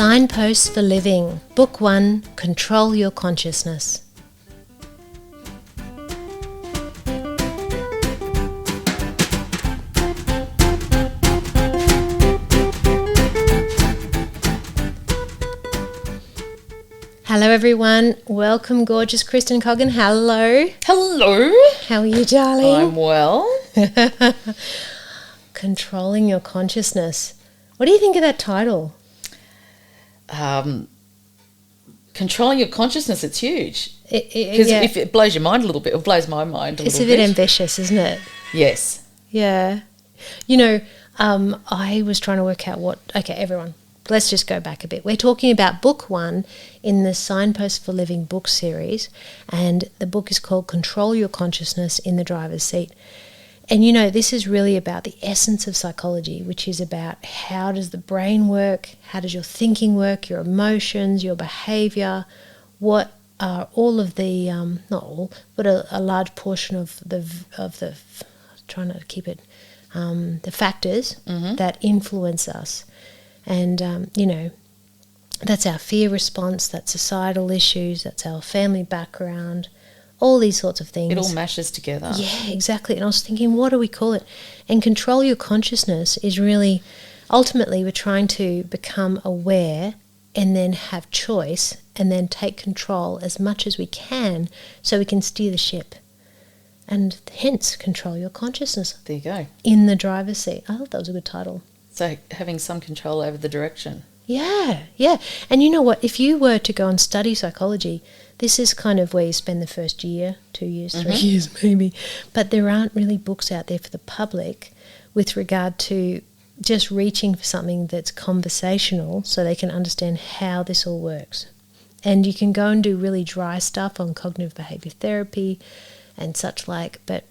Signposts for Living. Book 1, Control Your Consciousness. Hello everyone. Welcome, gorgeous Kristen Coggan. Hello. Hello. How are you, darling? I'm well. Controlling Your Consciousness. What do you think of that title? Controlling your consciousness, it's huge. Because if it blows your mind a little bit, it blows my mind a little bit. It's a bit ambitious, isn't it? Yes. Yeah. You know, I was trying to work out everyone, let's just go back a bit. We're talking about book 1 in the Signposts for Living book series, and the book is called Control Your Consciousness in the Driver's Seat. And you know, this is really about the essence of psychology, which is about how does the brain work, how does your thinking work, your emotions, your behaviour, what are all of the, not all, but a large portion of the trying to keep it, the factors that influence us. And, you know, that's our fear response, that's societal issues, that's our family background, all these sorts of things. It all mashes together. Yeah, exactly. And I was thinking, what do we call it? And control your consciousness is really, ultimately, we're trying to become aware and then have choice and then take control as much as we can so we can steer the ship. And hence, control your consciousness. There you go. In the driver's seat. I thought that was a good title. So having some control over the direction. Yeah. And you know what? If you were to go and study psychology, this is kind of where you spend the first year, 2 years, 3 years maybe. But there aren't really books out there for the public with regard to just reaching for something that's conversational so they can understand how this all works. And you can go and do really dry stuff on cognitive behaviour therapy and such like, but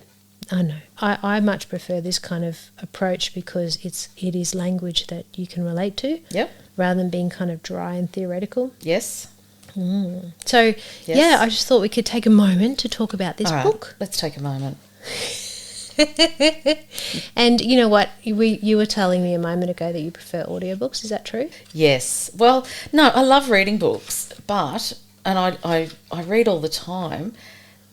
I don't know. I much prefer this kind of approach because it is language that you can relate to. Yep. Rather than being kind of dry and theoretical. Yes. So, yeah, I just thought we could take a moment to talk about this book. Let's take a moment. And you know what? You were telling me a moment ago that you prefer audiobooks. Is that true? Yes. Well, no, I love reading books, and I read all the time,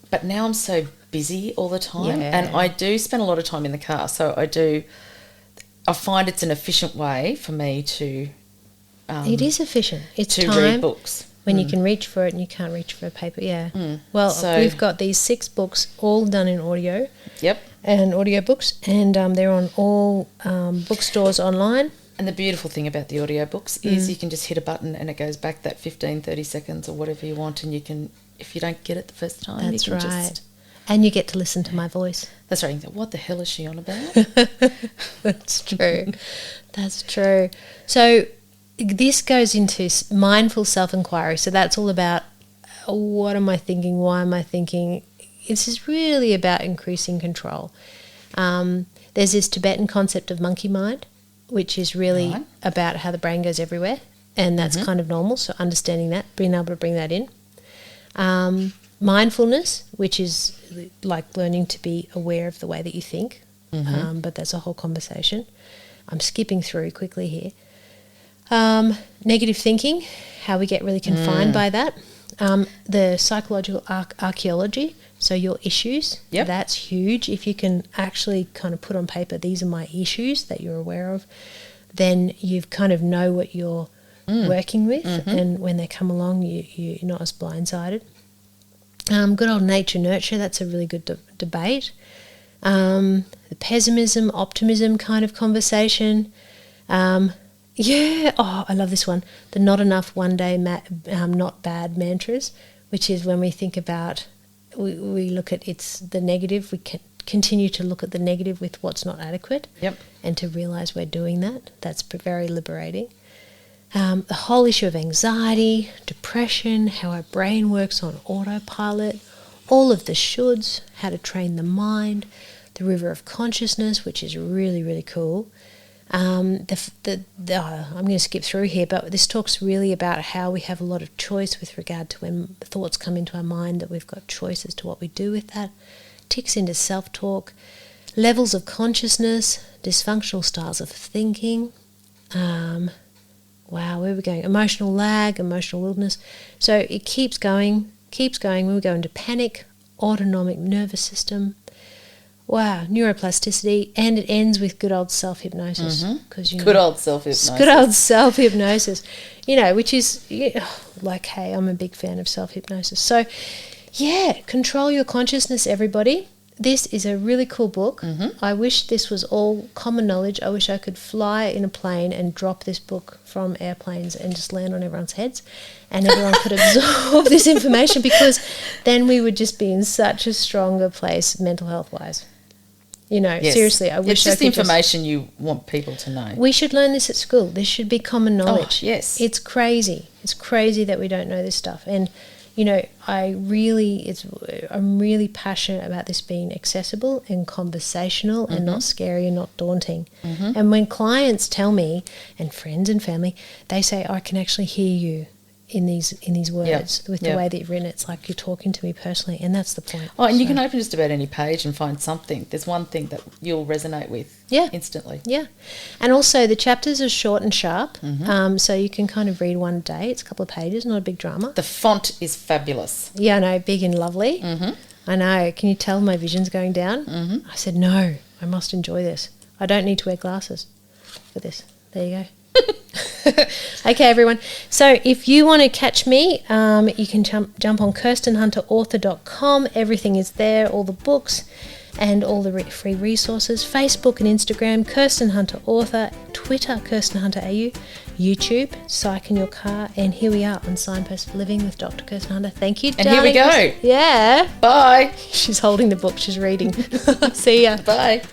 but now I'm so busy all the time, and I do spend a lot of time in the car, so I find it's an efficient way for me to it is efficient. It's to time read books when you can reach for it and you can't reach for a paper. Well, so we've got these 6 books all done in audio. Yep. And audiobooks, and they're on all bookstores online. And the beautiful thing about the audiobooks is you can just hit a button and it goes back that 15, 30 seconds or whatever you want, and you can, if you don't get it the first time, that's you can right. just... And you get to listen to my voice. That's right. What the hell is she on about? That's true. That's true. So this goes into mindful self-inquiry. So that's all about what am I thinking? Why am I thinking? This is really about increasing control. There's this Tibetan concept of monkey mind, which is really about how the brain goes everywhere. And that's kind of normal. So understanding that, being able to bring that in. Mindfulness, which is like learning to be aware of the way that you think, but that's a whole conversation. I'm skipping through quickly here. Negative thinking, how we get really confined by that. The psychological archaeology, so your issues, that's huge. If you can actually kind of put on paper, these are my issues that you're aware of, then you kind of know what you're working with, and when they come along, you're not as blindsided. Good old nature nurture, that's a really good debate. The pessimism, optimism kind of conversation. I love this one. The not enough, one day, not bad mantras, which is when we think about, we look at the negative, we can continue to look at the negative with what's not adequate, and to realise we're doing that. That's very liberating. The whole issue of anxiety, depression, how our brain works on autopilot, all of the shoulds, how to train the mind, the river of consciousness, which is really, really cool. I'm going to skip through here, but this talks really about how we have a lot of choice with regard to when thoughts come into our mind, that we've got choice as to what we do with that. Ticks into self-talk, levels of consciousness, dysfunctional styles of thinking, Wow, where are we going? Emotional lag, emotional wilderness. So it keeps going. When we go into panic, autonomic nervous system. Wow, neuroplasticity, and it ends with good old self-hypnosis. Good old self-hypnosis. Good old self-hypnosis, which is, like, hey, I'm a big fan of self-hypnosis. So, yeah, control your consciousness, everybody. This is a really cool book. I wish this was all common knowledge. I wish I could fly in a plane and drop this book from airplanes and just land on everyone's heads and everyone could absorb this information, because then we would just be in such a stronger place mental health-wise. Yes. Seriously, I wish it's just I could information you want people to know. We should learn this at school. This should be common knowledge. Yes. It's crazy. It's crazy that we don't know this stuff. And I'm really passionate about this being accessible and conversational and not scary and not daunting. And when clients tell me, and friends and family, they say, I can actually hear you in these words with the way that you've written it. It's like you're talking to me personally, and that's the point. And you can open just about any page and find something. There's one thing that you'll resonate with instantly. Yeah. And also the chapters are short and sharp, so you can kind of read one a day. It's a couple of pages, not a big drama. The font is fabulous. Yeah, I know, big and lovely. I know. Can you tell my vision's going down? I said, no, I must enjoy this. I don't need to wear glasses for this. There you go. Okay, everyone. So if you want to catch me, you can jump on KirstenHunterAuthor.com. Everything is there, all the books and all the free resources. Facebook and Instagram, Kirsten Hunter Author. Twitter, Kirsten Hunter AU. YouTube, Psych in Your Car. And here we are on Signposts for Living with Dr. Kirsten Hunter. Thank you, And here we go. Yeah. Bye. She's holding the book she's reading. See ya. Bye.